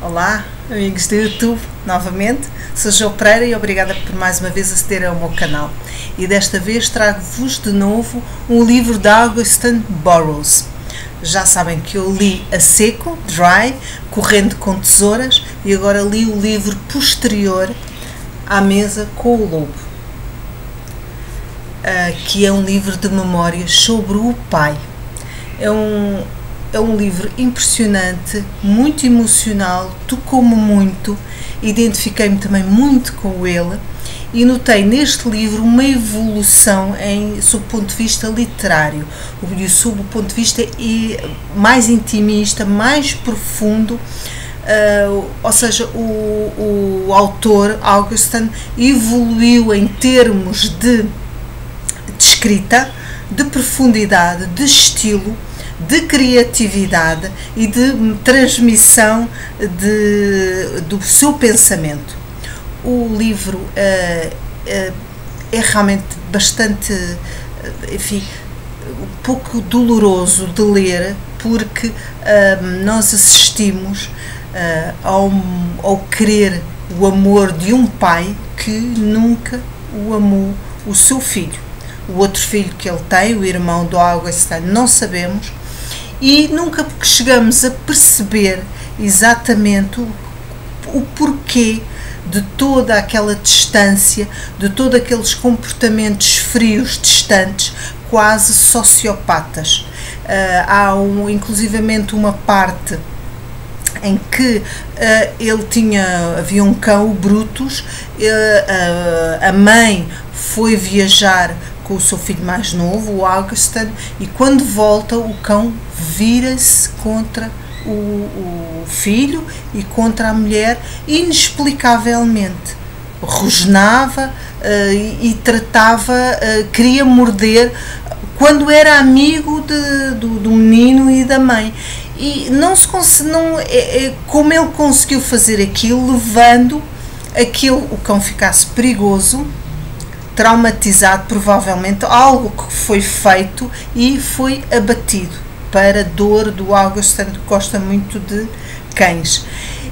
Olá, amigos do YouTube, novamente, sou Jo Pereira e obrigada por mais uma vez acederem ao meu canal. E desta vez trago-vos de novo um livro de Augustin Burroughs. Já sabem que eu li a seco, dry, correndo com tesouras, e agora li o livro posterior, À Mesa com o Lobo, que é um livro de memórias sobre o pai. É um livro impressionante, muito emocional, tocou-me muito, identifiquei-me também muito com ele e notei neste livro uma evolução sob o ponto de vista literário, sob o ponto de vista mais intimista, mais profundo. Ou seja, o autor, Augustin, evoluiu em termos de escrita, de profundidade, de estilo, de criatividade e de transmissão do seu pensamento. O livro é realmente bastante, enfim, um pouco doloroso de ler, porque nós assistimos ao querer o amor de um pai que nunca o amou o seu filho. O outro filho que ele tem, o irmão do Augustin, não sabemos, e nunca chegamos a perceber exatamente o porquê de toda aquela distância, de todos aqueles comportamentos frios, distantes, quase sociopatas. Há inclusivamente uma parte em que havia um cão, o Brutus, a mãe foi viajar com o seu filho mais novo, o Augustin, e quando volta o cão vira-se contra o filho e contra a mulher inexplicavelmente. Rosnava e tratava, queria morder, quando era amigo do menino e da mãe. E como ele conseguiu fazer aquilo, levando o cão ficasse perigoso, traumatizado, provavelmente algo que foi feito e foi abatido, para a dor do Augustin, que gosta muito de cães.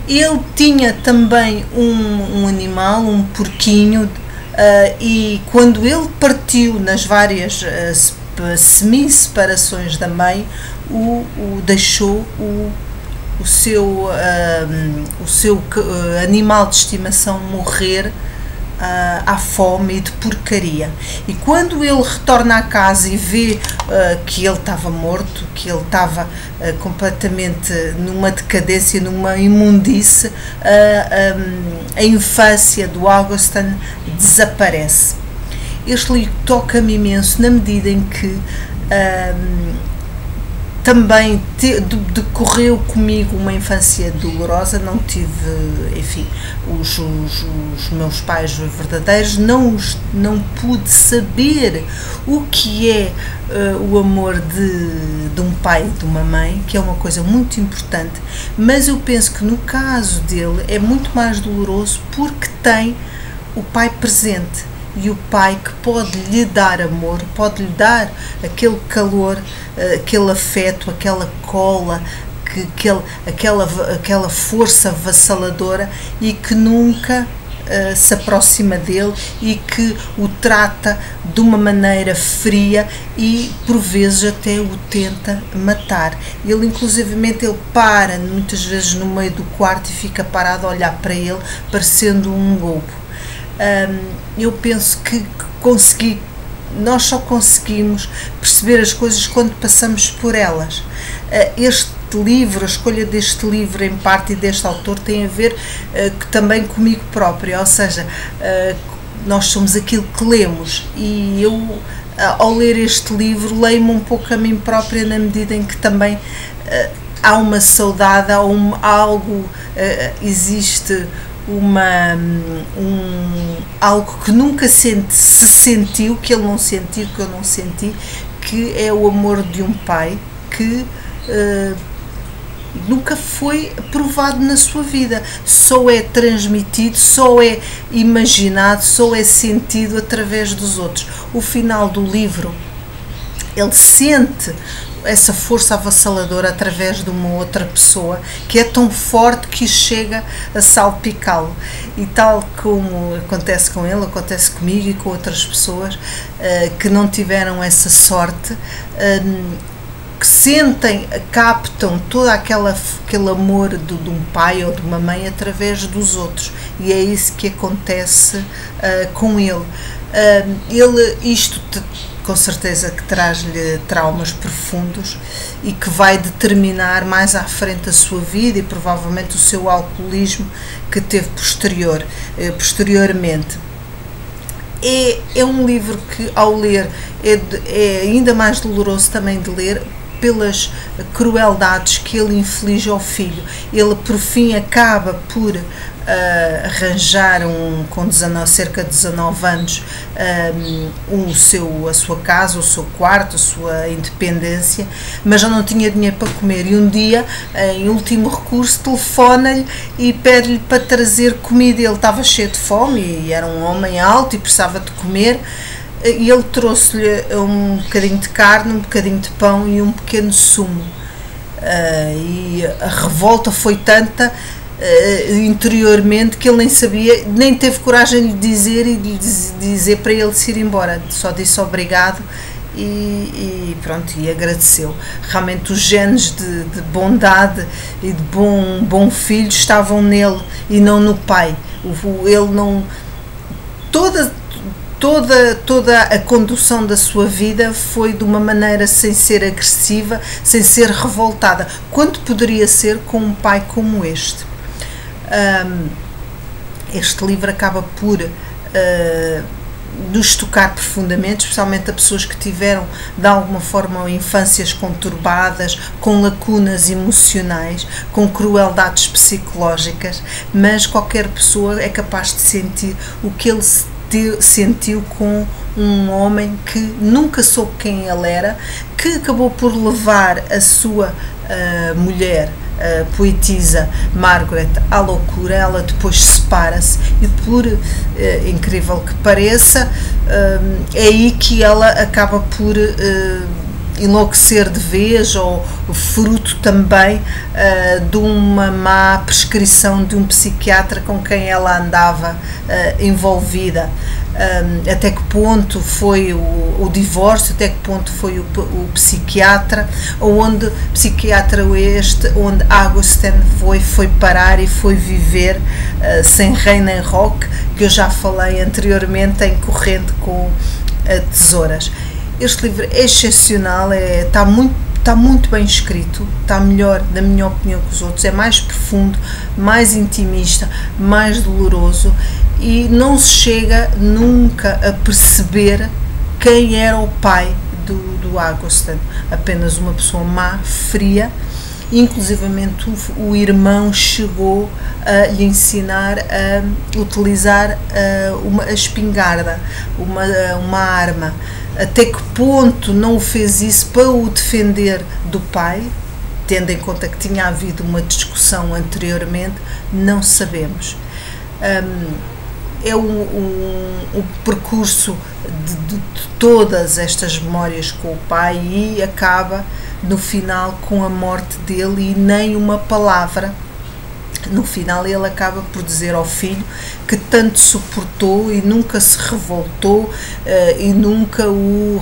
Ele tinha também um animal, um porquinho, e quando ele partiu nas várias semi-separações da mãe, deixou o seu animal de estimação morrer à fome e de porcaria. E quando ele retorna à casa e vê que ele estava morto, que ele estava completamente numa decadência, numa imundice, a infância do Augustin desaparece. Este livro toca-me imenso na medida em que também decorreu comigo uma infância dolorosa. Não tive, enfim, os meus pais verdadeiros, não pude saber o que é o amor de um pai e de uma mãe, que é uma coisa muito importante, mas eu penso que no caso dele é muito mais doloroso porque tem o pai presente. E o pai que pode lhe dar amor, pode lhe dar aquele calor, aquele afeto, aquela cola, aquela força avassaladora, e que nunca se aproxima dele e que o trata de uma maneira fria e por vezes até o tenta matar. Ele inclusivamente para muitas vezes no meio do quarto e fica parado a olhar para ele, parecendo um lobo. Eu penso que nós só conseguimos perceber as coisas quando passamos por elas. Este livro, a escolha deste livro em parte e deste autor, tem a ver também comigo própria, ou seja, nós somos aquilo que lemos, e eu, ao ler este livro, leio-me um pouco a mim própria, na medida em que também há uma saudade, existe algo que nunca se sentiu, que ele não sentiu, que eu não senti, que é o amor de um pai que nunca foi provado na sua vida, só é transmitido, só é imaginado, só é sentido através dos outros. O final do livro, ele sente essa força avassaladora através de uma outra pessoa que é tão forte que chega a salpicá-lo. E tal como acontece com ele, acontece comigo e com outras pessoas que não tiveram essa sorte, que sentem, captam todo aquele amor de um pai ou de uma mãe através dos outros, e é isso que acontece com ele. Isto com certeza que traz-lhe traumas profundos e que vai determinar mais à frente a sua vida e provavelmente o seu alcoolismo que teve posteriormente. É um livro que, ao ler, é ainda mais doloroso também de ler, pelas crueldades que ele inflige ao filho. Ele, por fim, acaba por arranjar, com cerca de 19 anos, a sua casa, o seu quarto, a sua independência, mas já não tinha dinheiro para comer. E um dia, em último recurso, telefona-lhe e pede-lhe para trazer comida. Ele estava cheio de fome e era um homem alto e precisava de comer. E ele trouxe-lhe um bocadinho de carne, um bocadinho de pão e um pequeno sumo. E a revolta foi tanta interiormente que ele nem sabia, nem teve coragem de lhe dizer e de dizer para ele se ir embora. Só disse obrigado e pronto, e agradeceu. Realmente os genes de bondade e de bom filho estavam nele e não no pai. Ele não... Toda a condução da sua vida foi de uma maneira sem ser agressiva, sem ser revoltada, quanto poderia ser com um pai como este. Este livro acaba por nos tocar profundamente, especialmente a pessoas que tiveram de alguma forma infâncias conturbadas, com lacunas emocionais, com crueldades psicológicas, mas qualquer pessoa é capaz de sentir o que ele sentiu com um homem que nunca soube quem ele era, que acabou por levar a sua mulher, a poetisa Margaret, à loucura. Ela depois separa-se e, por incrível que pareça, é aí que ela acaba por enlouquecer de vez, ou fruto também de uma má prescrição de um psiquiatra com quem ela andava envolvida. Até que ponto foi o divórcio, até que ponto foi o psiquiatra, onde Augustin foi parar e foi viver sem rei nem roque, que eu já falei anteriormente em Corrente com Tesouras. Este livro é excepcional, está muito bem escrito, está melhor, na minha opinião, que os outros, é mais profundo, mais intimista, mais doloroso, e não se chega nunca a perceber quem era o pai do Augustin, apenas uma pessoa má, fria. Inclusivamente o irmão chegou a lhe ensinar a utilizar a espingarda, uma arma. Até que ponto não o fez isso para o defender do pai, tendo em conta que tinha havido uma discussão anteriormente, não sabemos. É o percurso de todas estas memórias com o pai, e acaba no final com a morte dele, e nem uma palavra. No final ele acaba por dizer ao filho que tanto suportou e nunca se revoltou e nunca o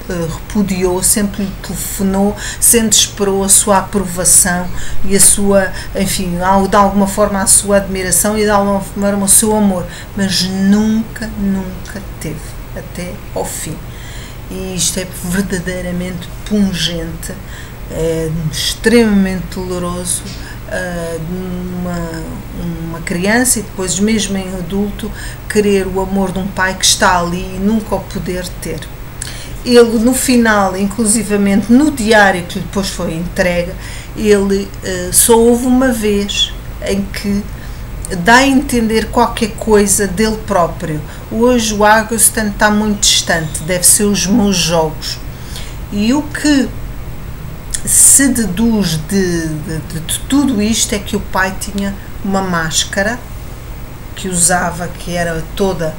repudiou, sempre lhe telefonou, sempre esperou a sua aprovação e a sua, enfim, de alguma forma a sua admiração e de alguma forma o seu amor, mas nunca teve, até ao fim. E isto é verdadeiramente pungente, é extremamente doloroso. Uma criança, e depois mesmo em adulto, querer o amor de um pai que está ali e nunca o poder ter. Ele, no final, inclusivamente no diário que depois foi entregue, ele só houve uma vez em que dá a entender qualquer coisa dele próprio. Hoje o Augustin está muito distante, deve ser os meus jogos. E o que se deduz de tudo isto é que o pai tinha uma máscara que usava, que era toda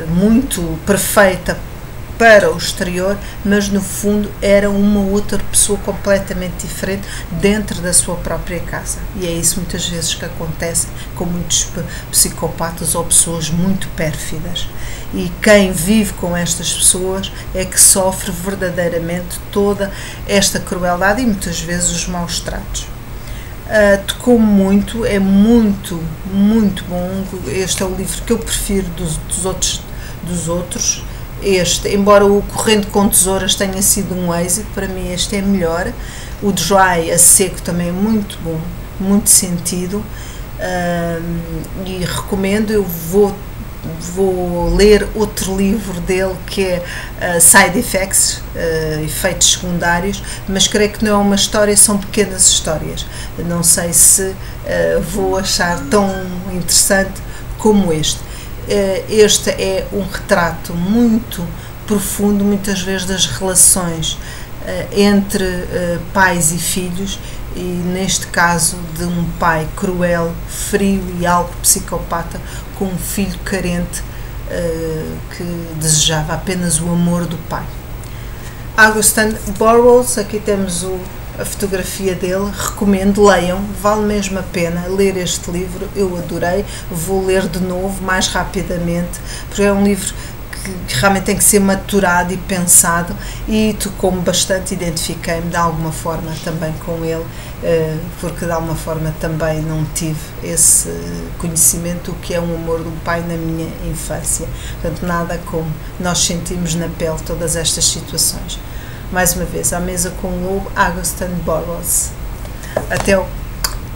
muito perfeita para o exterior, mas no fundo era uma outra pessoa completamente diferente dentro da sua própria casa. E é isso muitas vezes que acontece com muitos psicopatas ou pessoas muito pérfidas. E quem vive com estas pessoas é que sofre verdadeiramente toda esta crueldade e muitas vezes os maus tratos. Tocou-me muito, é muito, muito bom. Este é o livro que eu prefiro dos outros. Este, embora o Correndo com Tesouras tenha sido um êxito, para mim este é melhor. O Dry, a seco, também é muito bom, muito sentido, e recomendo. Eu vou ler outro livro dele que é Side Effects, efeitos secundários, mas creio que não é uma história, são pequenas histórias. Não sei se vou achar tão interessante como este. Este é um retrato muito profundo, muitas vezes, das relações entre pais e filhos, e neste caso de um pai cruel, frio e algo psicopata, com um filho carente que desejava apenas o amor do pai. Augustin Burroughs, aqui temos a fotografia dele, recomendo, leiam, vale mesmo a pena ler este livro, eu adorei, vou ler de novo mais rapidamente, porque é um livro que realmente tem que ser maturado e pensado, e tocou-me bastante, identifiquei-me de alguma forma também com ele, porque de alguma forma também não tive esse conhecimento do que é um amor do pai na minha infância. Portanto, nada como nós sentimos na pele todas estas situações. Mais uma vez, à mesa com o Lobo, Augustin Burroughs.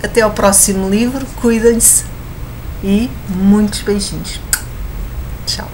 Até ao próximo livro, cuidem-se e muitos beijinhos. Tchau.